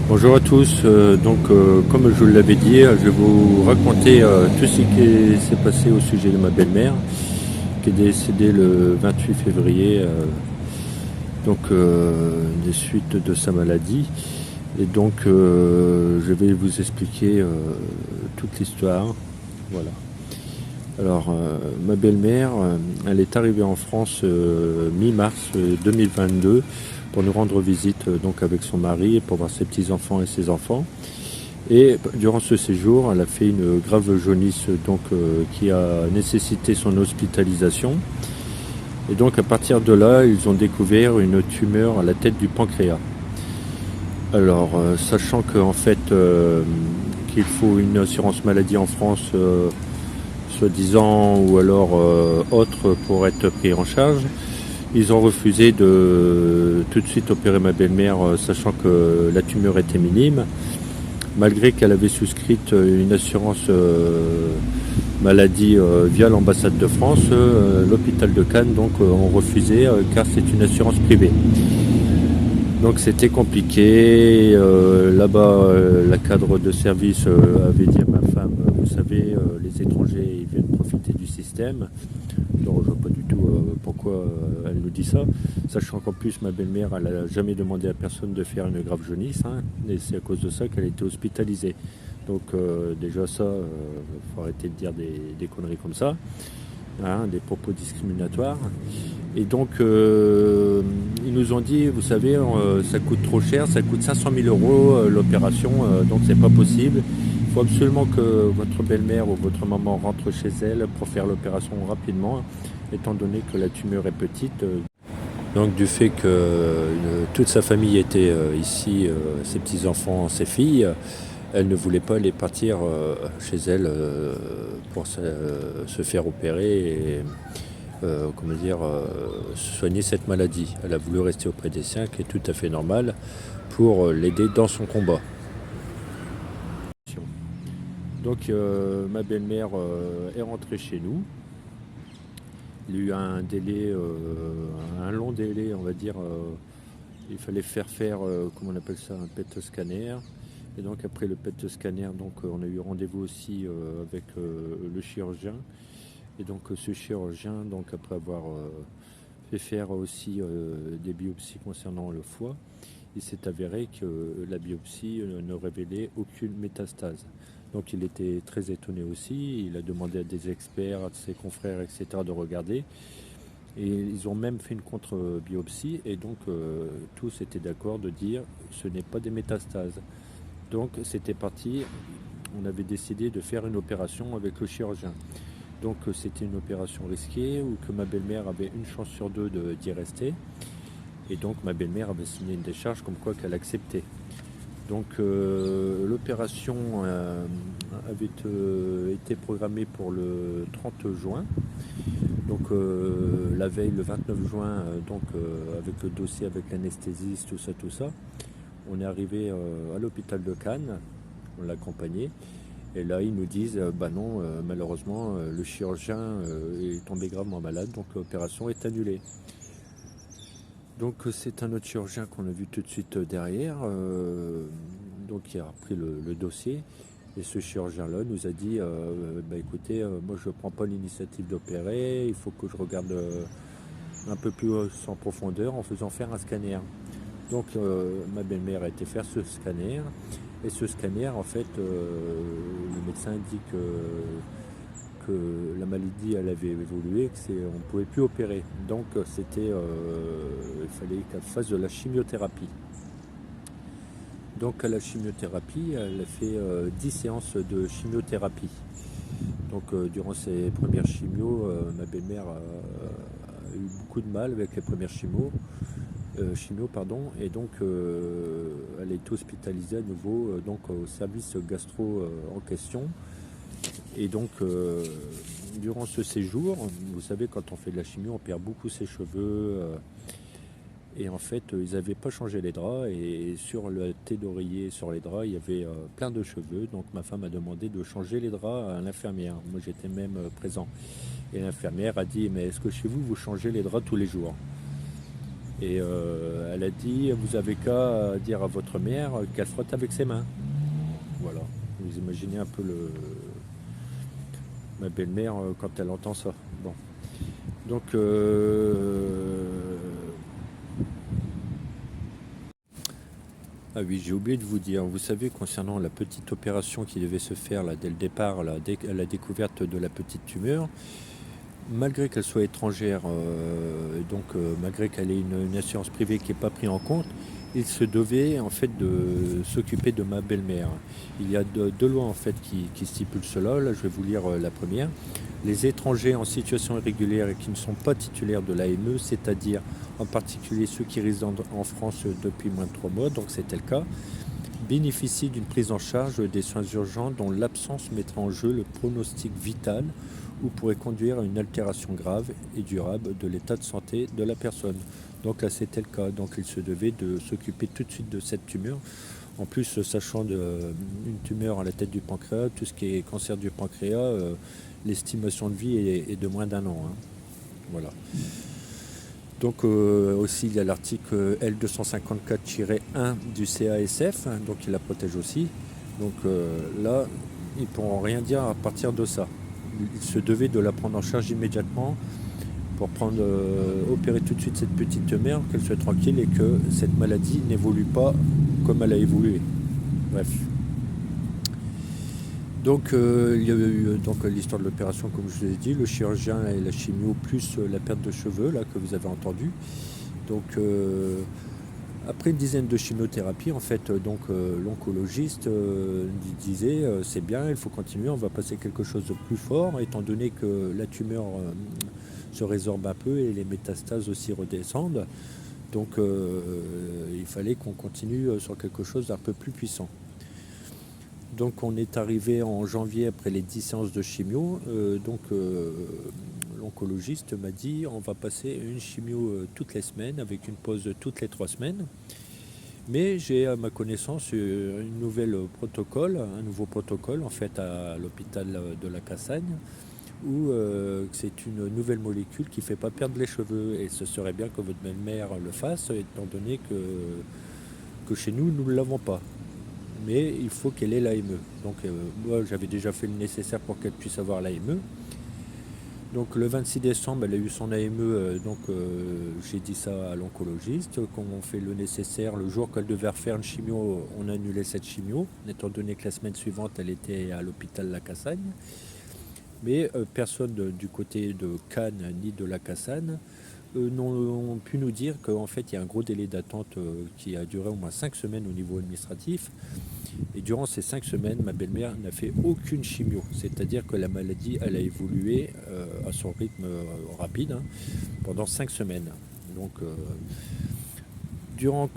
Bonjour à tous, comme je vous l'avais dit, je vais vous raconter tout ce qui s'est passé au sujet de ma belle-mère qui est décédée le 28 février des suites de sa maladie. Et je vais vous expliquer toute l'histoire. Voilà. Alors ma belle-mère, elle est arrivée en France mi-mars 2022 pour nous rendre visite donc avec son mari et pour voir ses petits-enfants et ses enfants. Et durant ce séjour, elle a fait une grave jaunisse qui a nécessité son hospitalisation. Et donc à partir de là, ils ont découvert une tumeur à la tête du pancréas. Alors, sachant qu'en fait, qu'il faut une assurance maladie en France, soi-disant, ou alors autre pour être pris en charge, ils ont refusé de tout de suite opérer ma belle-mère, sachant que la tumeur était minime. Malgré qu'elle avait souscrit une assurance maladie via l'ambassade de France, l'hôpital de Cannes ont refusé car c'est une assurance privée. Donc c'était compliqué. Là-bas, la cadre de service avait dit à ma femme, vous savez, les étrangers ils viennent profiter du système. Alors je ne vois pas du tout pourquoi elle nous dit ça, sachant qu'en plus ma belle-mère elle n'a jamais demandé à personne de faire une grave jaunisse, hein, et c'est à cause de ça qu'elle a été hospitalisée. Donc déjà ça, faut arrêter de dire des conneries comme ça, hein, des propos discriminatoires. Et donc ils nous ont dit, vous savez, ça coûte trop cher, ça coûte 500 000 euros l'opération, donc c'est pas possible. Il faut absolument que votre belle-mère ou votre maman rentre chez elle pour faire l'opération rapidement, étant donné que la tumeur est petite. Donc du fait que toute sa famille était ici, ses petits-enfants, ses filles, elle ne voulait pas les partir chez elle pour se faire opérer et soigner cette maladie. Elle a voulu rester auprès des siens, qui est tout à fait normal, pour l'aider dans son combat. Donc ma belle-mère est rentrée chez nous. Il y a eu un délai, un long délai, on va dire. Il fallait faire, comment on appelle ça, un PET scanner. Et donc après le PET scanner, on a eu rendez-vous aussi avec le chirurgien. Et donc ce chirurgien, après avoir fait faire aussi des biopsies concernant le foie, il s'est avéré que la biopsie ne révélait aucune métastase. Donc il était très étonné aussi, il a demandé à des experts, à ses confrères, etc. de regarder. Et ils ont même fait une contre-biopsie et tous étaient d'accord de dire ce n'est pas des métastases. Donc c'était parti, on avait décidé de faire une opération avec le chirurgien. Donc c'était une opération risquée où que ma belle-mère avait une chance sur deux d'y rester. Et donc ma belle-mère avait signé une décharge comme quoi qu'elle acceptait. Donc l'opération avait été programmée pour le 30 juin. Donc la veille, le 29 juin, avec le dossier, avec l'anesthésiste, tout ça, on est arrivé à l'hôpital de Cannes, on l'a accompagné. Et là, ils nous disent, non, malheureusement, le chirurgien est tombé gravement malade, donc l'opération est annulée. Donc c'est un autre chirurgien qu'on a vu tout de suite derrière, qui a repris le dossier. Et ce chirurgien-là nous a dit, écoutez, moi je ne prends pas l'initiative d'opérer, il faut que je regarde un peu plus en profondeur en faisant faire un scanner. Donc ma belle-mère a été faire ce scanner. Et ce scanner, en fait, le médecin dit que la maladie elle avait évolué, on ne pouvait plus opérer. Donc il fallait qu'elle fasse de la chimiothérapie. Donc à la chimiothérapie, elle a fait 10 séances de chimiothérapie. Donc durant ces premières chimios, ma belle-mère a eu beaucoup de mal avec les premières chimios, et donc elle a été hospitalisée à nouveau au service gastro en question. Et donc durant ce séjour, vous savez, quand on fait de la chimio, on perd beaucoup ses cheveux. Et en fait, ils n'avaient pas changé les draps. Et sur le thé d'oreiller, sur les draps, il y avait plein de cheveux. Donc ma femme a demandé de changer les draps à l'infirmière. Moi, j'étais même présent. Et l'infirmière a dit, mais est-ce que chez vous, vous changez les draps tous les jours ? Et elle a dit, vous avez qu'à dire à votre mère qu'elle frotte avec ses mains. Voilà. Vous imaginez un peu ma belle-mère quand elle entend ça. Bon. Donc, ah oui, j'ai oublié de vous dire, vous savez, concernant la petite opération qui devait se faire là, dès le départ, là, dès la découverte de la petite tumeur, malgré qu'elle soit étrangère, malgré qu'elle ait une assurance privée qui n'est pas prise en compte, il se devait en fait de s'occuper de ma belle-mère. Il y a deux lois en fait qui stipulent cela. Là, je vais vous lire la première. Les étrangers en situation irrégulière et qui ne sont pas titulaires de l'AME, c'est-à-dire en particulier ceux qui résident en France depuis moins de 3 mois, donc c'était le cas, bénéficient d'une prise en charge des soins urgents dont l'absence mettrait en jeu le pronostic vital ou pourrait conduire à une altération grave et durable de l'état de santé de la personne. Donc là c'était le cas, donc il se devait de s'occuper tout de suite de cette tumeur. En plus, sachant une tumeur à la tête du pancréas, tout ce qui est cancer du pancréas, l'estimation de vie est de moins d'1 an. Hein. Voilà. Donc aussi il y a l'article L254-1 du CASF, hein, donc il la protège aussi. Donc là, ils ne pourront rien dire à partir de ça. Il se devait de la prendre en charge immédiatement pour opérer tout de suite cette petite mère, qu'elle soit tranquille et que cette maladie n'évolue pas comme elle a évolué. Bref. Donc il y a eu l'histoire de l'opération, comme je vous ai dit, le chirurgien et la chimio, plus la perte de cheveux là que vous avez entendu. Donc après une dizaine de chimiothérapies, en fait, l'oncologiste disait c'est bien, il faut continuer, on va passer quelque chose de plus fort, étant donné que la tumeur se résorbe un peu et les métastases aussi redescendent. Donc il fallait qu'on continue sur quelque chose d'un peu plus puissant. Donc on est arrivé en janvier après les 10 séances de chimio. L'oncologiste m'a dit on va passer une chimio toutes les semaines avec une pause toutes les 3 semaines. Mais j'ai à ma connaissance un nouveau protocole en fait à l'hôpital de la Cassagne où c'est une nouvelle molécule qui ne fait pas perdre les cheveux. Et ce serait bien que votre belle-mère le fasse étant donné que chez nous ne l'avons pas. Mais il faut qu'elle ait l'AME. Donc moi j'avais déjà fait le nécessaire pour qu'elle puisse avoir l'AME. Donc le 26 décembre, elle a eu son AME, j'ai dit ça à l'oncologiste, qu'on fait le nécessaire. Le jour qu'elle devait refaire une chimio, on a annulé cette chimio, étant donné que la semaine suivante, elle était à l'hôpital La Cassagne. Mais personne du côté de Cannes ni de La Cassagne n'ont pu nous dire qu'en fait, il y a un gros délai d'attente qui a duré au moins 5 semaines au niveau administratif. Et durant ces 5 semaines, ma belle-mère n'a fait aucune chimio. C'est-à-dire que la maladie, elle a évolué à son rythme rapide pendant 5 semaines. Donc, durant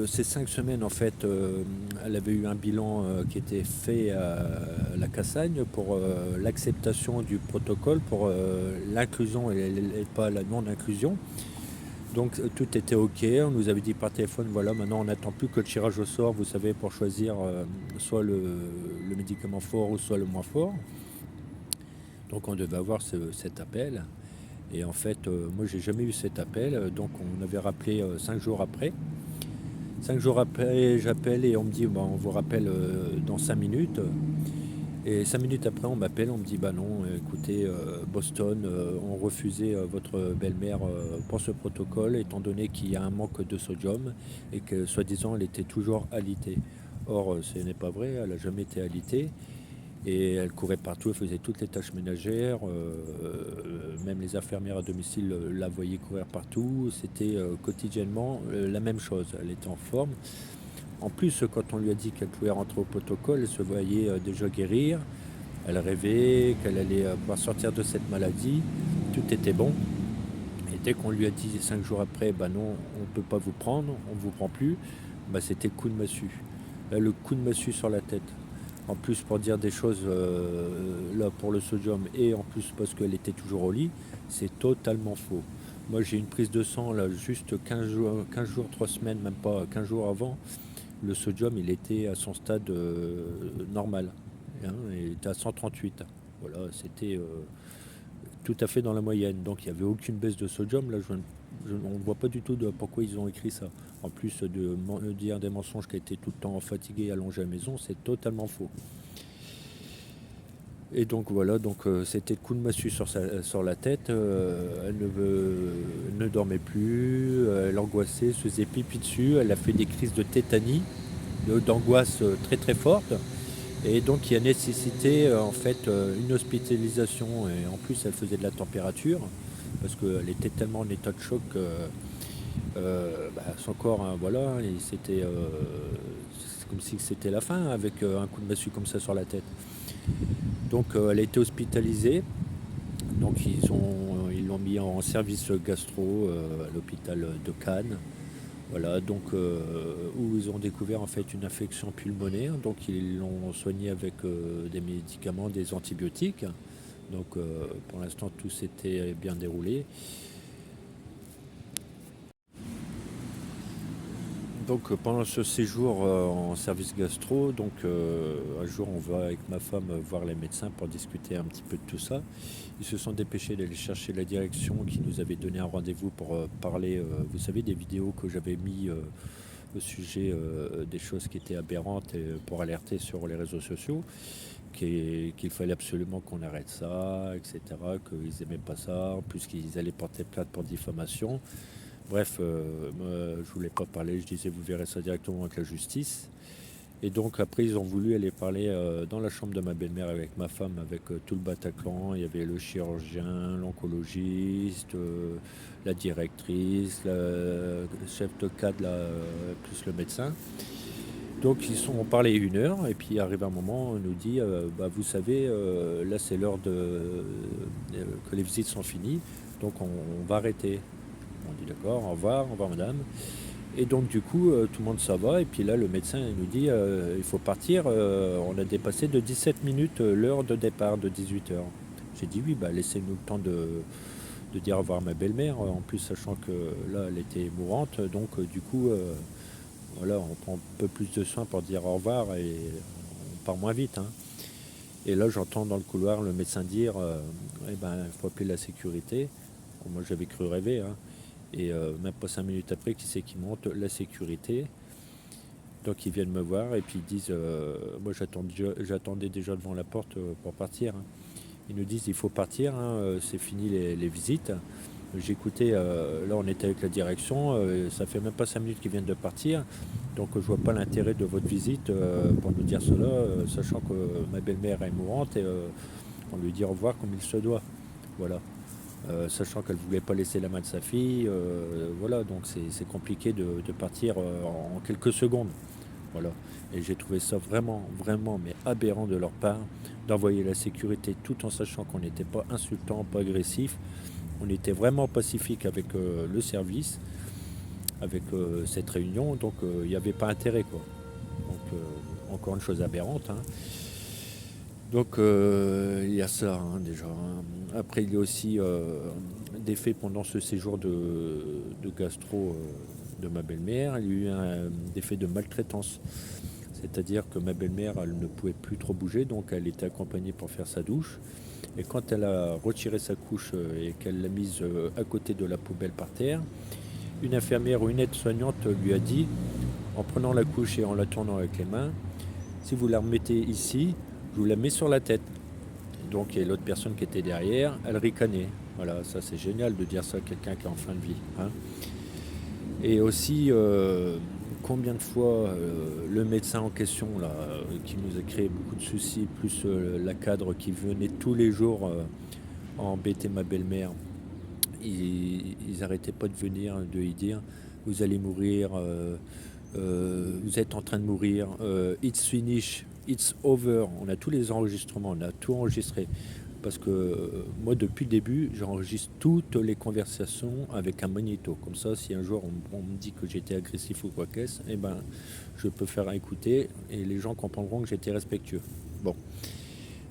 ces 5 semaines, en fait, elle avait eu un bilan qui était fait à la Cassagne pour l'acceptation du protocole, pour l'inclusion et pas la non-inclusion. Donc tout était ok, on nous avait dit par téléphone, voilà, maintenant on n'attend plus que le tirage au sort, vous savez, pour choisir soit le médicament fort ou soit le moins fort. Donc on devait avoir cet appel. Et en fait, moi j'ai jamais eu cet appel, donc on avait rappelé 5 jours après. 5 jours après, j'appelle et on me dit, bah, on vous rappelle dans 5 minutes. Et 5 minutes après, on m'appelle, on me dit bah non, écoutez, Boston ont refusé votre belle-mère pour ce protocole, étant donné qu'il y a un manque de sodium et que soi-disant elle était toujours alitée. Or, ce n'est pas vrai, elle n'a jamais été alitée et elle courait partout, elle faisait toutes les tâches ménagères, même les infirmières à domicile la voyaient courir partout, c'était quotidiennement la même chose, elle était en forme. En plus, quand on lui a dit qu'elle pouvait rentrer au protocole, elle se voyait déjà guérir. Elle rêvait qu'elle allait pouvoir sortir de cette maladie. Tout était bon. Et dès qu'on lui a dit 5 jours après, bah non, on ne peut pas vous prendre, on ne vous prend plus, bah c'était le coup de massue. Là, le coup de massue sur la tête. En plus, pour dire des choses là pour le sodium et en plus parce qu'elle était toujours au lit, c'est totalement faux. Moi, j'ai une prise de sang là, juste 15 jours, 3 semaines, même pas 15 jours avant. Le sodium, il était à son stade normal. Hein, il était à 138. Voilà, c'était tout à fait dans la moyenne. Donc il n'y avait aucune baisse de sodium. Là, je viens de On ne voit pas du tout pourquoi ils ont écrit ça. En plus de dire des mensonges qu'elle était tout le temps fatiguée, allongée à la maison, c'est totalement faux. Et donc voilà, donc c'était le coup de massue sur la tête. Elle ne dormait plus, elle angoissait, se faisait pipi dessus. Elle a fait des crises de tétanie, d'angoisse très très forte. Et donc il y a nécessité en fait une hospitalisation. Et en plus elle faisait de la température parce qu'elle était tellement en état de choc que son corps, hein, voilà, et c'est comme si c'était la fin avec un coup de massue comme ça sur la tête. Donc elle a été hospitalisée. Donc ils l'ont mis en service gastro à l'hôpital de Cannes. Voilà, donc où ils ont découvert en fait une infection pulmonaire. Donc ils l'ont soignée avec des médicaments, des antibiotiques. Donc pour l'instant tout s'était bien déroulé. Donc pendant ce séjour en service gastro, donc un jour on va avec ma femme voir les médecins pour discuter un petit peu de tout ça. Ils se sont dépêchés d'aller chercher la direction qui nous avait donné un rendez-vous pour parler, vous savez, des vidéos que j'avais mis au sujet des choses qui étaient aberrantes et, pour alerter sur les réseaux sociaux, qu'il fallait absolument qu'on arrête ça, etc., qu'ils n'aimaient pas ça, en plus qu'ils allaient porter plainte pour diffamation. Bref, moi, je voulais pas parler, je disais vous verrez ça directement avec la justice. Et donc après ils ont voulu aller parler dans la chambre de ma belle-mère avec ma femme, avec tout le Bataclan. Il y avait le chirurgien, l'oncologiste, la directrice, le chef de cadre, plus le médecin. Donc on parlait 1 heure et puis arrive un moment on nous dit vous savez là c'est l'heure que les visites sont finies, donc on va arrêter. On dit d'accord, au revoir madame. Et donc du coup, tout le monde s'en va. Et puis là, le médecin il nous dit, il faut partir. On a dépassé de 17 minutes l'heure de départ de 18 heures. J'ai dit oui, laissez-nous le temps de dire au revoir à ma belle-mère. En plus, sachant que là, elle était mourante. Donc du coup, voilà, on prend un peu plus de soin pour dire au revoir et on part moins vite, hein. Et là, j'entends dans le couloir le médecin dire, il faut appeler la sécurité. Bon, moi, j'avais cru rêver, hein. Et même pas 5 minutes après, qui c'est qui monte? La sécurité. Donc ils viennent me voir et puis ils disent, moi j'attendais déjà devant la porte pour partir, hein. Ils nous disent il faut partir, hein, c'est fini les visites. J'écoutais, là on était avec la direction, ça fait même pas 5 minutes qu'ils viennent de partir. Donc je vois pas l'intérêt de votre visite pour nous dire cela, sachant que ma belle-mère est mourante et on lui dit au revoir comme il se doit. Voilà. Sachant qu'elle ne voulait pas laisser la main de sa fille. Voilà, donc c'est compliqué de partir en quelques secondes. Voilà. Et j'ai trouvé ça vraiment, vraiment, mais aberrant de leur part, d'envoyer la sécurité tout en sachant qu'on n'était pas insultant, pas agressif. On était vraiment pacifique avec le service, avec cette réunion, donc il n'y avait pas intérêt, quoi. Donc encore une chose aberrante, hein. Donc il y a ça, hein, déjà, hein. Après il y a aussi des faits pendant ce séjour de gastro de ma belle-mère. Il y a eu des faits de maltraitance. C'est-à-dire que ma belle-mère, elle ne pouvait plus trop bouger, donc elle était accompagnée pour faire sa douche. Et quand elle a retiré sa couche et qu'elle l'a mise à côté de la poubelle par terre, une infirmière ou une aide-soignante lui a dit, en prenant la couche et en la tournant avec les mains, si vous la remettez ici, je vous la mets sur la tête. Donc il y a l'autre personne qui était derrière, elle ricanait. Voilà, ça c'est génial de dire ça à quelqu'un qui est en fin de vie, hein. Et aussi, combien de fois le médecin en question, là, qui nous a créé beaucoup de soucis, plus la cadre qui venait tous les jours embêter ma belle-mère, ils n'arrêtaient pas de venir, de lui dire, vous allez mourir, vous êtes en train de mourir, it's finish, it's over. On a tous les enregistrements, on a tout enregistré. Parce que moi, depuis le début, j'enregistre toutes les conversations avec un magnéto. Comme ça, si un jour on me dit que j'étais agressif ou quoi qu'est-ce, eh ben, je peux faire écouter et les gens comprendront que j'étais respectueux. Bon.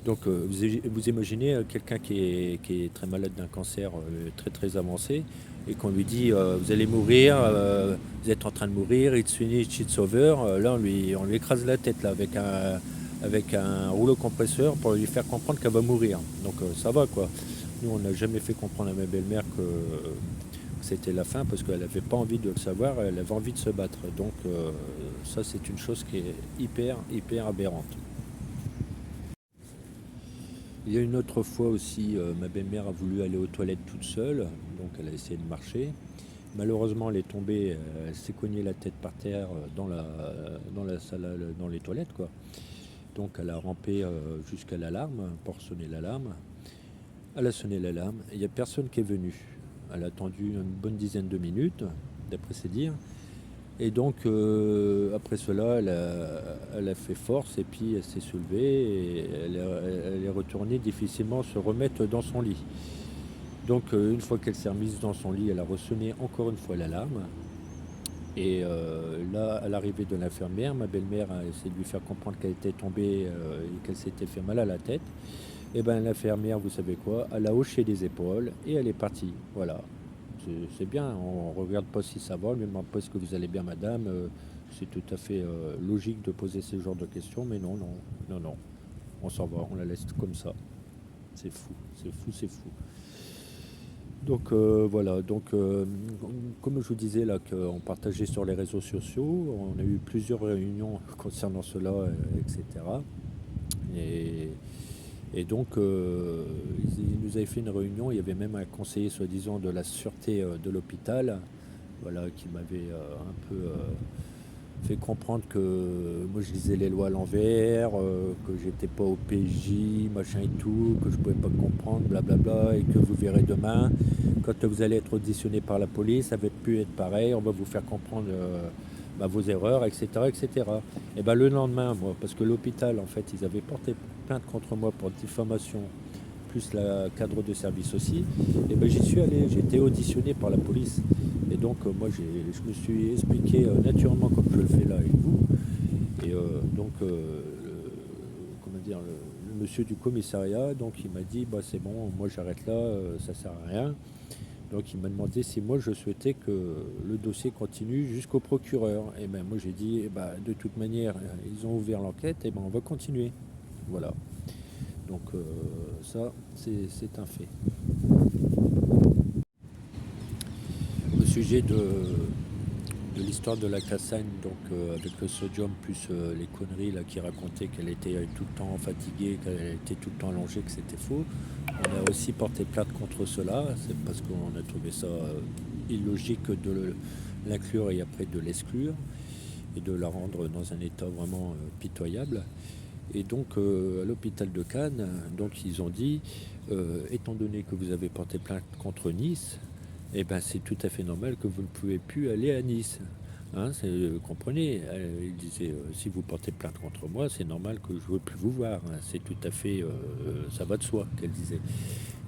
Donc, vous imaginez quelqu'un qui est très malade d'un cancer très très avancé et qu'on lui dit vous allez mourir, vous êtes en train de mourir, it's finished, it's over. Là, on lui écrase la tête là, avec un rouleau compresseur pour lui faire comprendre qu'elle va mourir. Donc ça va, quoi. Nous, on n'a jamais fait comprendre à ma belle-mère c'était la fin parce qu'elle n'avait pas envie de le savoir, elle avait envie de se battre. Donc ça c'est une chose qui est hyper aberrante. Il y a une autre fois aussi, ma belle-mère a voulu aller aux toilettes toute seule, donc elle a essayé de marcher. Malheureusement, elle est tombée, elle s'est cognée la tête par terre dans la salle, dans les toilettes, quoi. Donc elle a rampé jusqu'à l'alarme pour sonner l'alarme. Elle a sonné l'alarme, et il n'y a personne qui est venu. Elle a attendu une bonne dizaine de minutes, d'après ses dires. Et donc, après cela, elle a fait force et puis elle s'est soulevée et elle est retournée difficilement se remettre dans son lit. Donc, une fois qu'elle s'est remise dans son lit, elle a ressonné encore une fois l'alarme. Et là, à l'arrivée de l'infirmière, ma belle-mère a essayé de lui faire comprendre qu'elle était tombée et qu'elle s'était fait mal à la tête. Et bien, l'infirmière, vous savez quoi, elle a hoché les épaules et elle est partie. Voilà. C'est bien, on ne regarde pas si ça va, on ne demande pas est-ce que vous allez bien madame, c'est tout à fait logique de poser ce genre de questions, mais non, on s'en va, on la laisse comme ça. C'est fou, c'est fou, c'est fou. Donc voilà, donc comme je vous disais là qu'on partageait sur les réseaux sociaux, on a eu plusieurs réunions concernant cela, etc. Et, et donc ils nous avaient fait une réunion, il y avait même un conseiller soi-disant de la sûreté de l'hôpital, voilà, qui m'avait un peu fait comprendre que moi je lisais les lois à l'envers, que j'étais pas au PJ, machin et tout, que je pouvais pas comprendre, blablabla, et que vous verrez demain, quand vous allez être auditionné par la police, ça va plus être pareil, on va vous faire comprendre vos erreurs, etc., etc. Et ben le lendemain, moi, parce que l'hôpital, en fait, ils avaient porté plainte contre moi pour diffamation, plus la cadre de service aussi, et ben j'y suis allé, j'ai été auditionné par la police. Et donc moi je me suis expliqué naturellement comme je le fais là avec vous. Et donc comment dire, le monsieur du commissariat, donc il m'a dit bah c'est bon, moi j'arrête là, ça sert à rien. Donc il m'a demandé si moi je souhaitais que le dossier continue jusqu'au procureur. Et ben moi j'ai dit bah, de toute manière ils ont ouvert l'enquête, et ben on va continuer. Voilà. Donc ça c'est un fait. Au sujet de l'histoire de la Cassagne, donc avec le sodium plus les conneries là, qui racontaient qu'elle était tout le temps fatiguée, qu'elle était tout le temps allongée, que c'était faux. On a aussi porté plainte contre cela, c'est parce qu'on a trouvé ça illogique de l'inclure et après de l'exclure et de la rendre dans un état vraiment pitoyable. Et donc à l'hôpital de Cannes, donc ils ont dit, étant donné que vous avez porté plainte contre Nice, eh ben, c'est tout à fait normal que vous ne pouvez plus aller à Nice. Hein, comprenez, il disait, si vous portez plainte contre moi, c'est normal que je ne veux plus vous voir. Hein. C'est tout à fait, ça va de soi, qu'elle disait.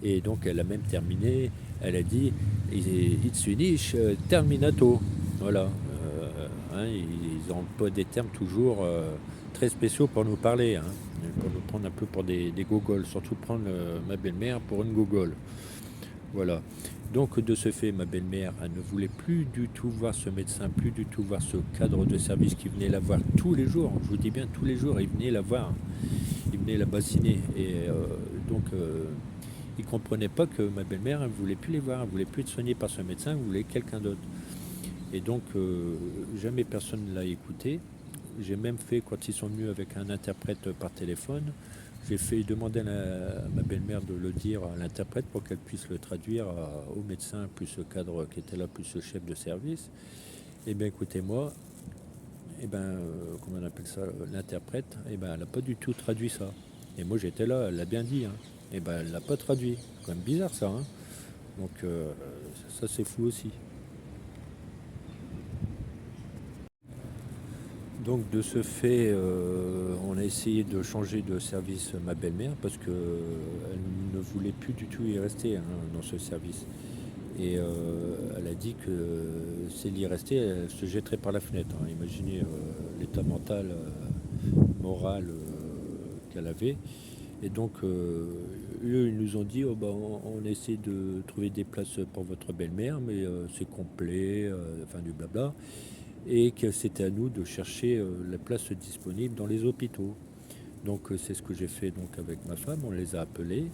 Et donc elle a même terminé, elle a dit, it's Finnish, terminato. Voilà. Hein, ils ont pas des termes toujours très spéciaux pour nous parler, hein, pour nous prendre un peu pour des gogoles, surtout prendre ma belle-mère pour une gogole. Voilà. Donc de ce fait, ma belle-mère, elle ne voulait plus du tout voir ce médecin, plus du tout voir ce cadre de service qui venait la voir tous les jours. Je vous dis bien tous les jours, il venait la voir, il venait la bassiner. Et donc il ne comprenait pas que ma belle-mère, elle ne voulait plus les voir, elle ne voulait plus être soignée par ce médecin, elle voulait quelqu'un d'autre. Et donc jamais personne ne l'a écouté. J'ai même fait, quand ils sont venus avec un interprète par téléphone, j'ai fait demander à ma belle-mère de le dire à l'interprète pour qu'elle puisse le traduire au médecin, plus le cadre qui était là, plus le chef de service. Eh bien, écoutez-moi, eh ben, comment on appelle ça, l'interprète, eh ben, elle n'a pas du tout traduit ça. Et moi, j'étais là, elle l'a bien dit. Hein. Eh ben, elle l'a pas traduit. C'est quand même bizarre ça. Hein. Donc, ça c'est fou aussi. Donc de ce fait, on a essayé de changer de service ma belle-mère parce qu'elle ne voulait plus du tout y rester hein, dans ce service. Et elle a dit que si elle y restait, elle se jetterait par la fenêtre. Hein. Imaginez l'état mental, moral qu'elle avait. Et donc eux, ils nous ont dit, oh, bah, on essaie de trouver des places pour votre belle-mère, mais c'est complet, enfin du blabla et que c'était à nous de chercher la place disponible dans les hôpitaux. Donc c'est ce que j'ai fait donc avec ma femme, on les a appelés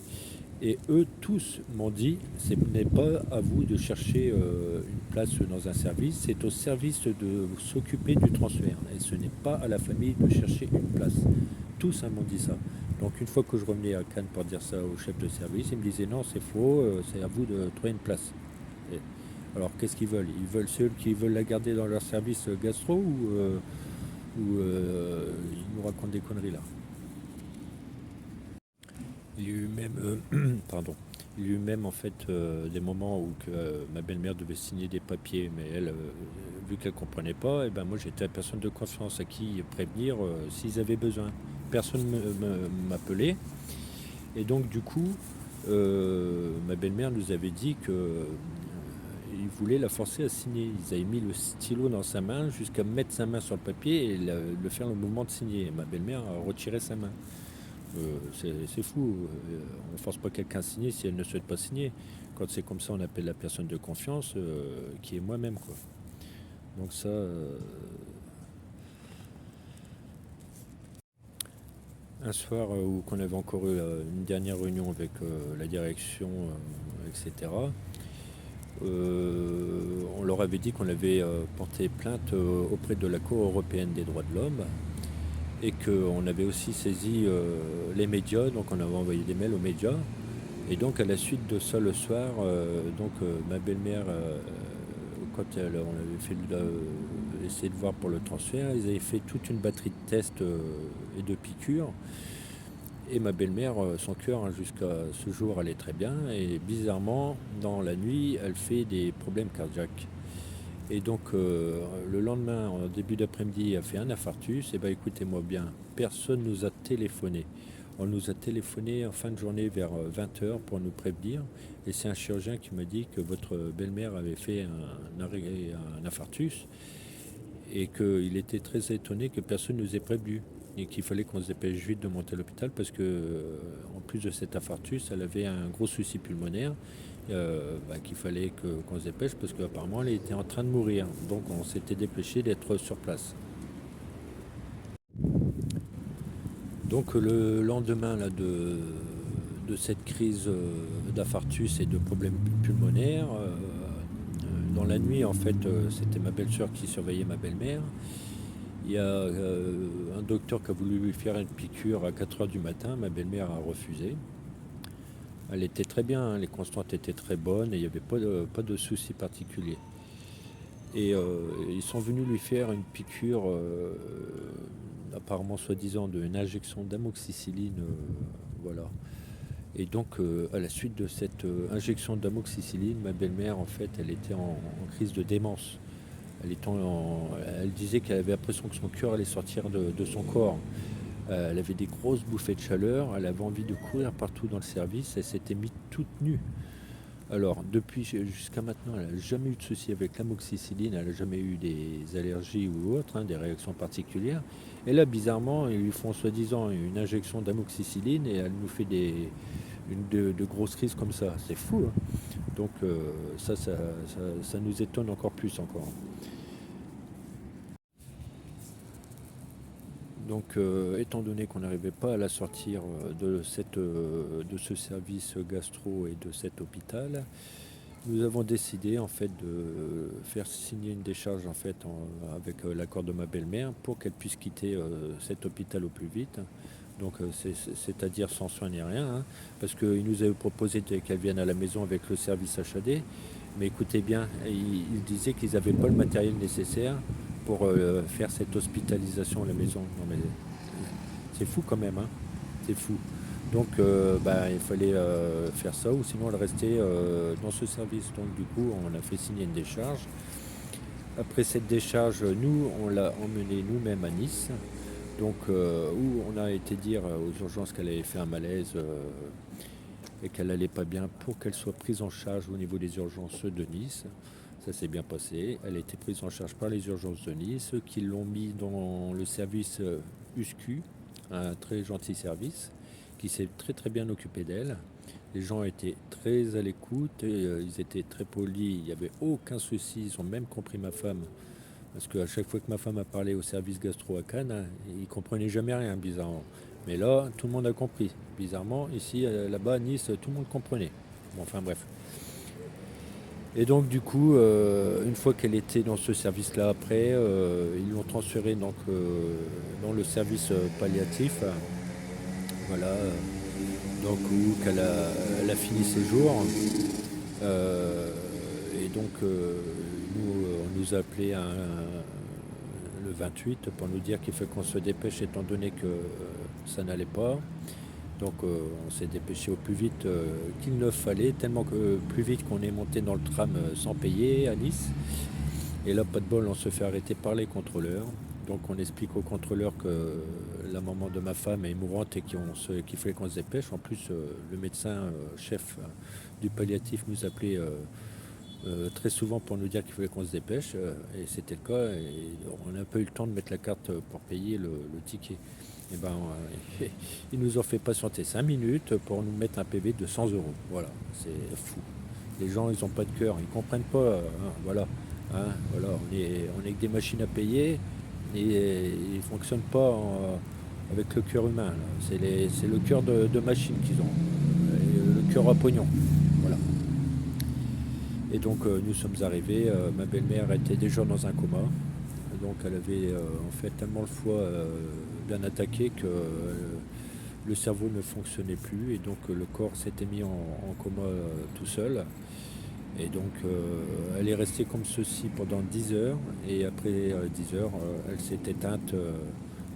Et eux tous m'ont dit, ce n'est pas à vous de chercher une place dans un service, c'est au service de s'occuper du transfert. Et ce n'est pas à la famille de chercher une place. Tous m'ont dit ça. Donc une fois que je revenais à Cannes pour dire ça au chef de service, il me disait non, c'est faux, c'est à vous de trouver une place. Et alors qu'est-ce qu'ils veulent? Ils veulent ceux qui veulent la garder dans leur service gastro ou ils nous racontent des conneries là. Il y a eu même, pardon, il y a eu même en fait des moments où ma belle-mère devait signer des papiers, mais elle, vu qu'elle ne comprenait pas, et ben moi j'étais la personne de confiance à qui prévenir s'ils avaient besoin. Personne m'appelait, et donc du coup, ma belle-mère nous avait dit que ils voulaient la forcer à signer. Ils avaient mis le stylo dans sa main jusqu'à mettre sa main sur le papier et le faire le mouvement de signer. Et ma belle-mère a retiré sa main. C'est fou. On ne force pas quelqu'un à signer si elle ne souhaite pas signer. Quand c'est comme ça, on appelle la personne de confiance qui est moi-même, quoi. Donc ça, un soir où qu'on avait encore eu une dernière réunion avec la direction, etc. On leur avait dit qu'on avait porté plainte auprès de la Cour européenne des droits de l'homme et qu'on avait aussi saisi les médias, donc on avait envoyé des mails aux médias. Et donc à la suite de ça le soir, ma belle-mère, quand on avait fait essayer de voir pour le transfert, ils avaient fait toute une batterie de tests et de piqûres. Et ma belle-mère, son cœur jusqu'à ce jour allait très bien. Et bizarrement, dans la nuit, elle fait des problèmes cardiaques. Et donc le lendemain, en début d'après-midi, elle fait un infarctus. Et bien écoutez-moi bien, personne nous a téléphoné. On nous a téléphoné en fin de journée vers 20 h pour nous prévenir. Et c'est un chirurgien qui m'a dit que votre belle-mère avait fait un infarctus et qu'il était très étonné que personne ne nous ait prévenu et qu'il fallait qu'on se dépêche vite de monter à l'hôpital parce que, en plus de cet infarctus, elle avait un gros souci pulmonaire qu'il fallait qu'on se dépêche parce qu'apparemment elle était en train de mourir. Donc on s'était dépêché d'être sur place. Donc le lendemain là, de cette crise d'infarctus et de problèmes pulmonaires, dans la nuit en fait, c'était ma belle-sœur qui surveillait ma belle-mère. Il y a un docteur qui a voulu lui faire une piqûre à 4 h du matin. Ma belle-mère a refusé. Elle était très bien, hein, les constantes étaient très bonnes et il n'y avait pas de soucis particuliers. Et ils sont venus lui faire une piqûre, apparemment soi-disant d'une injection d'amoxicilline. Voilà. Et donc, à la suite de cette injection d'amoxicilline, ma belle-mère, en fait, elle était en crise de démence. Elle disait qu'elle avait l'impression que son cœur allait sortir de son corps. Elle avait des grosses bouffées de chaleur, elle avait envie de courir partout dans le service, elle s'était mise toute nue. Alors, depuis jusqu'à maintenant, elle n'a jamais eu de souci avec l'amoxicilline, elle n'a jamais eu des allergies ou autres, hein, des réactions particulières. Et là, bizarrement, ils lui font soi-disant une injection d'amoxicilline et elle nous fait de grosses crises comme ça. C'est fou, hein. Donc, ça nous étonne encore plus encore. Donc, étant donné qu'on n'arrivait pas à la sortir de ce service gastro et de cet hôpital, nous avons décidé en fait de faire signer une décharge en fait avec l'accord de ma belle-mère pour qu'elle puisse quitter cet hôpital au plus vite. Donc, c'est-à-dire sans soin ni rien, hein, parce qu'il nous avait proposé qu'elle vienne à la maison avec le service HAD. Mais écoutez bien, ils disaient qu'ils n'avaient pas le matériel nécessaire pour faire cette hospitalisation à la maison. Non mais c'est fou quand même, hein. C'est fou. Donc il fallait faire ça ou sinon elle restait dans ce service. Donc du coup on a fait signer une décharge. Après cette décharge, nous on l'a emmenée nous-mêmes à Nice. Donc où on a été dire aux urgences qu'elle avait fait un malaise et qu'elle n'allait pas bien pour qu'elle soit prise en charge au niveau des urgences de Nice. Ça s'est bien passé. Elle a été prise en charge par les urgences de Nice qui l'ont mis dans le service USCU, un très gentil service qui s'est très très bien occupé d'elle. Les gens étaient très à l'écoute, et, ils étaient très polis, il n'y avait aucun souci, ils ont même compris ma femme Parce qu'à chaque fois que ma femme a parlé au service gastro à Cannes, ils ne comprenaient jamais rien, bizarrement. Mais là, tout le monde a compris. Bizarrement, ici, là-bas, à Nice, tout le monde comprenait. Bon, enfin bref. Et donc du coup, une fois qu'elle était dans ce service-là après, ils l'ont transférée donc, dans le service palliatif. Voilà, donc où elle a fini ses jours. Euh, et donc nous, on nous a appelé le 28 pour nous dire qu'il faut qu'on se dépêche étant donné que ça n'allait pas. Donc on s'est dépêché au plus vite qu'il ne fallait, tellement que plus vite qu'on est monté dans le tram sans payer à Nice. Et là, pas de bol, on se fait arrêter par les contrôleurs. Donc on explique aux contrôleurs que la maman de ma femme est mourante et qu'il fallait qu'on se dépêche. En plus, le médecin chef du palliatif nous appelait très souvent pour nous dire qu'il fallait qu'on se dépêche. Et c'était le cas. Et on n'a pas eu le temps de mettre la carte pour payer le ticket. Et ben, ils nous ont fait patienter 5 minutes pour nous mettre un PV de 100 euros. Voilà, c'est fou. Les gens, ils n'ont pas de cœur, ils ne comprennent pas. Hein, voilà. Hein, voilà, on est que des machines à payer et ils ne fonctionnent pas avec le cœur humain. C'est le cœur de machine qu'ils ont, et le cœur à pognon. Voilà. Et donc nous sommes arrivés, ma belle-mère était déjà dans un coma, donc elle avait en fait tellement le foie bien attaqué que le cerveau ne fonctionnait plus et donc le corps s'était mis en coma tout seul. Et donc elle est restée comme ceci pendant 10 heures et après 10 heures elle s'est éteinte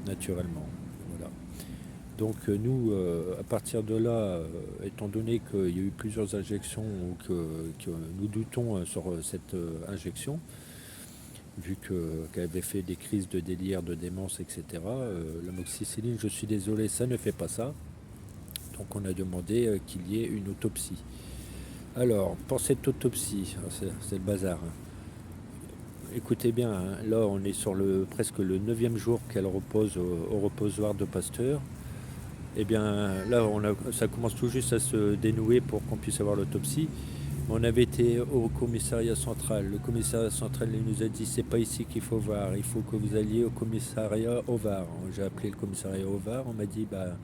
naturellement. Voilà. Donc nous, à partir de là, étant donné qu'il y a eu plusieurs injections ou que nous doutons sur cette injection, vu qu'elle avait fait des crises de délire, de démence, etc., l'amoxicilline, je suis désolé, ça ne fait pas ça. Donc on a demandé qu'il y ait une autopsie. Alors, pour cette autopsie, c'est le bazar. Hein. Écoutez bien, hein, là on est sur presque le 9e jour qu'elle repose au reposoir de Pasteur. Eh bien là ça commence tout juste à se dénouer pour qu'on puisse avoir l'autopsie. On avait été au commissariat central. Le commissariat central il nous a dit c'est pas ici qu'il faut voir, il faut que vous alliez au commissariat au Var. J'ai appelé le commissariat au Var, on m'a dit bah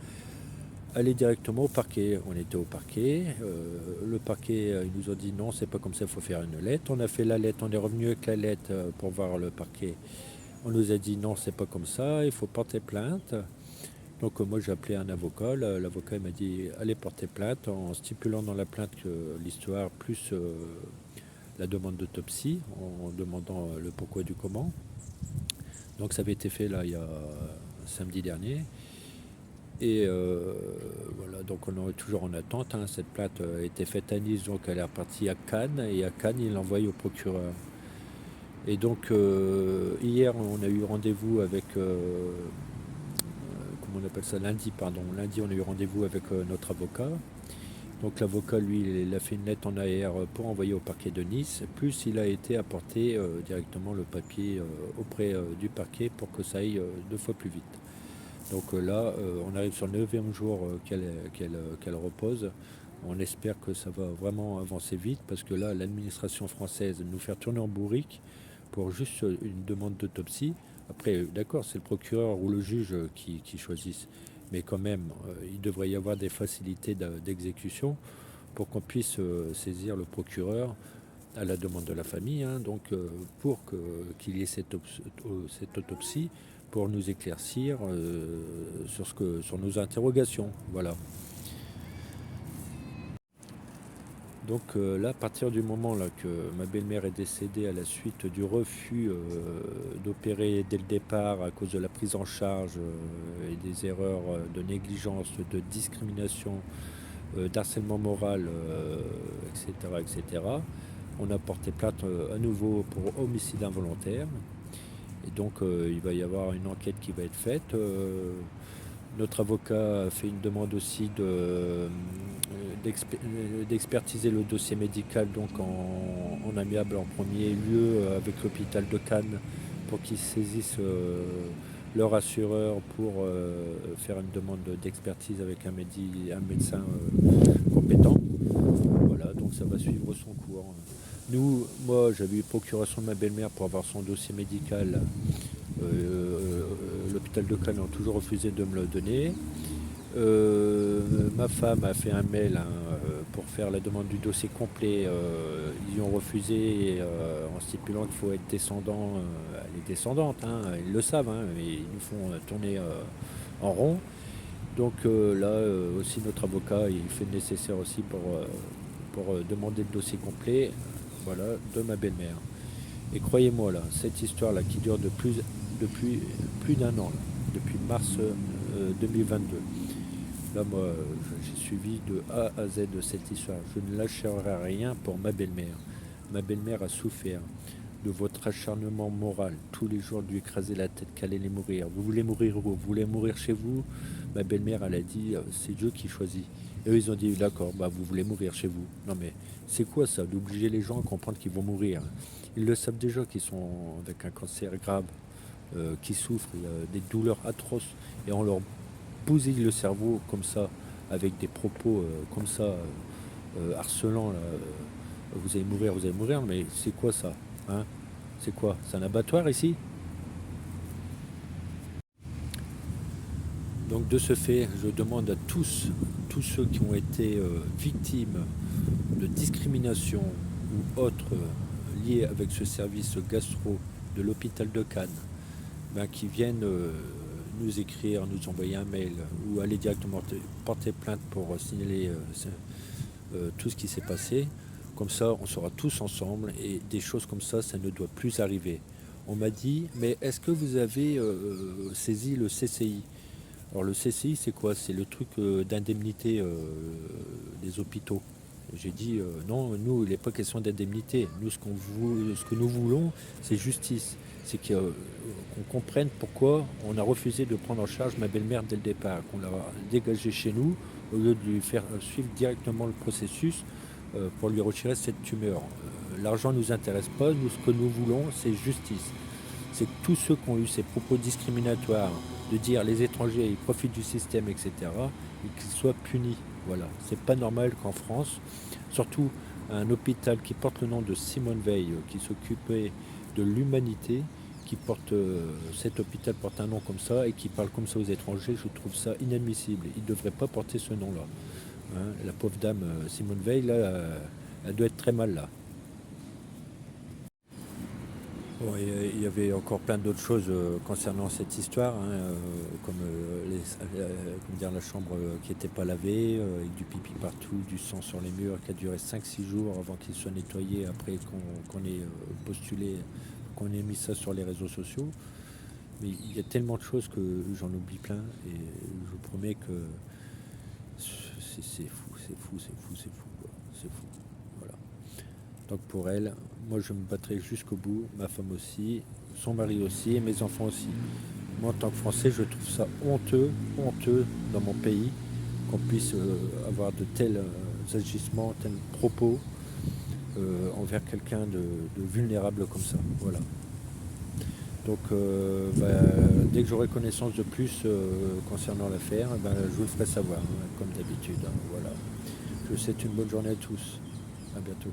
aller directement au parquet. On était au parquet. Le parquet, ils nous ont dit non, c'est pas comme ça, il faut faire une lettre. On a fait la lettre, on est revenu avec la lettre pour voir le parquet. On nous a dit non, c'est pas comme ça, il faut porter plainte. Donc moi j'ai appelé un avocat. L'avocat m'a dit allez porter plainte en stipulant dans la plainte que l'histoire plus la demande d'autopsie, en demandant le pourquoi du comment. Donc ça avait été fait là il y a samedi dernier. Et voilà, donc on est toujours en attente. Hein. Cette plainte a été faite à Nice, donc elle est repartie à Cannes. Et à Cannes, il l'envoie au procureur. Et donc hier, on a eu rendez-vous avec, comment on appelle ça, lundi, pardon. Lundi, on a eu rendez-vous avec notre avocat. Donc l'avocat, lui, il a fait une lettre en AR pour envoyer au parquet de Nice. Plus il a été apporté directement le papier auprès du parquet pour que ça aille 2 fois plus vite. Donc là, on arrive sur le 9e jour qu'elle repose. On espère que ça va vraiment avancer vite parce que là, l'administration française nous faire tourner en bourrique pour juste une demande d'autopsie. Après, d'accord, c'est le procureur ou le juge qui choisissent. Mais quand même, il devrait y avoir des facilités d'exécution pour qu'on puisse saisir le procureur à la demande de la famille, hein, donc pour qu'il y ait cette autopsie pour nous éclaircir sur nos interrogations. Voilà. Donc là, à partir du moment là, que ma belle-mère est décédée à la suite du refus d'opérer dès le départ à cause de la prise en charge et des erreurs de négligence, de discrimination, d'harcèlement moral, etc., etc., on a porté plainte à nouveau pour homicide involontaire. Et donc il va y avoir une enquête qui va être faite. Notre avocat a fait une demande aussi d'expertiser le dossier médical donc en amiable en premier lieu avec l'hôpital de Cannes pour qu'ils saisissent leur assureur pour faire une demande d'expertise avec un médecin compétent. Voilà, donc ça va suivre son cours. Moi, j'avais eu procuration de ma belle-mère pour avoir son dossier médical. L'hôpital de Cannes a toujours refusé de me le donner. Ma femme a fait un mail pour faire la demande du dossier complet. Ils ont refusé en stipulant qu'il faut être descendant. Elle est descendante, hein, ils le savent, hein, mais ils nous font tourner en rond. Donc là aussi notre avocat il fait le nécessaire aussi pour demander le dossier complet voilà, de ma belle-mère. Et croyez-moi là, cette histoire là qui dure depuis plus d'un an, là, depuis mars 2022. Là, moi, j'ai suivi de A à Z de cette histoire. Je ne lâcherai rien pour ma belle-mère. Ma belle-mère a souffert de votre acharnement moral. Tous les jours, de lui écraser la tête qu'elle allait mourir. Vous voulez mourir où? Vous voulez mourir chez vous? Ma belle-mère, elle a dit, c'est Dieu qui choisit. Et eux, ils ont dit, d'accord, bah, vous voulez mourir chez vous. Non mais, c'est quoi ça, d'obliger les gens à comprendre qu'ils vont mourir? Ils le savent déjà qu'ils sont avec un cancer grave, qui souffrent, il y a des douleurs atroces. Et on leur bousille le cerveau comme ça, avec des propos comme ça, harcelants. Là, vous allez mourir, mais c'est quoi ça, hein? C'est quoi? C'est un abattoir ici? Donc de ce fait, je demande à tous ceux qui ont été victimes de discrimination ou autres liées avec ce service gastro de l'hôpital de Cannes, ben, qui viennent nous écrire, nous envoyer un mail ou aller directement porter plainte pour signaler tout ce qui s'est passé. Comme ça, on sera tous ensemble et des choses comme ça ne doit plus arriver. On m'a dit, mais est-ce que vous avez saisi le CCI? Alors le CCI, c'est quoi? C'est le truc d'indemnité des hôpitaux. J'ai dit, non, nous, il n'est pas question d'indemnité. Nous, ce que nous voulons, c'est justice. C'est qu'on comprenne pourquoi on a refusé de prendre en charge ma belle-mère dès le départ, qu'on l'a dégagée chez nous, au lieu de lui faire suivre directement le processus pour lui retirer cette tumeur. L'argent ne nous intéresse pas. Nous, ce que nous voulons, c'est justice. C'est que tous ceux qui ont eu ces propos discriminatoires, de dire les étrangers ils profitent du système, etc., et qu'ils soient punis. Voilà. C'est pas normal qu'en France, surtout un hôpital qui porte le nom de Simone Veil, qui s'occupait de l'humanité, cet hôpital porte un nom comme ça et qui parle comme ça aux étrangers, je trouve ça inadmissible. Il ne devrait pas porter ce nom-là. Hein, la pauvre dame Simone Veil, là, elle doit être très mal là. Bon, il y avait encore plein d'autres choses concernant cette histoire, hein, comme, comme dire, la chambre qui n'était pas lavée, avec du pipi partout, du sang sur les murs, qui a duré 5 6 jours avant qu'il soit nettoyé, après qu'on ait postulé, qu'on ait mis ça sur les réseaux sociaux. Mais il y a tellement de choses que j'en oublie plein, et je vous promets que c'est fou, c'est fou, c'est fou, c'est fou, quoi. C'est fou. Voilà. Donc pour elle, moi je me battrai jusqu'au bout, ma femme aussi, son mari aussi et mes enfants aussi. Moi en tant que Français, je trouve ça honteux, honteux dans mon pays qu'on puisse avoir de tels agissements, tels propos envers quelqu'un de vulnérable comme ça. Voilà. Donc dès que j'aurai connaissance de plus concernant l'affaire, je vous le ferai savoir, hein, comme d'habitude. Hein, voilà. Je vous souhaite une bonne journée à tous. À bientôt.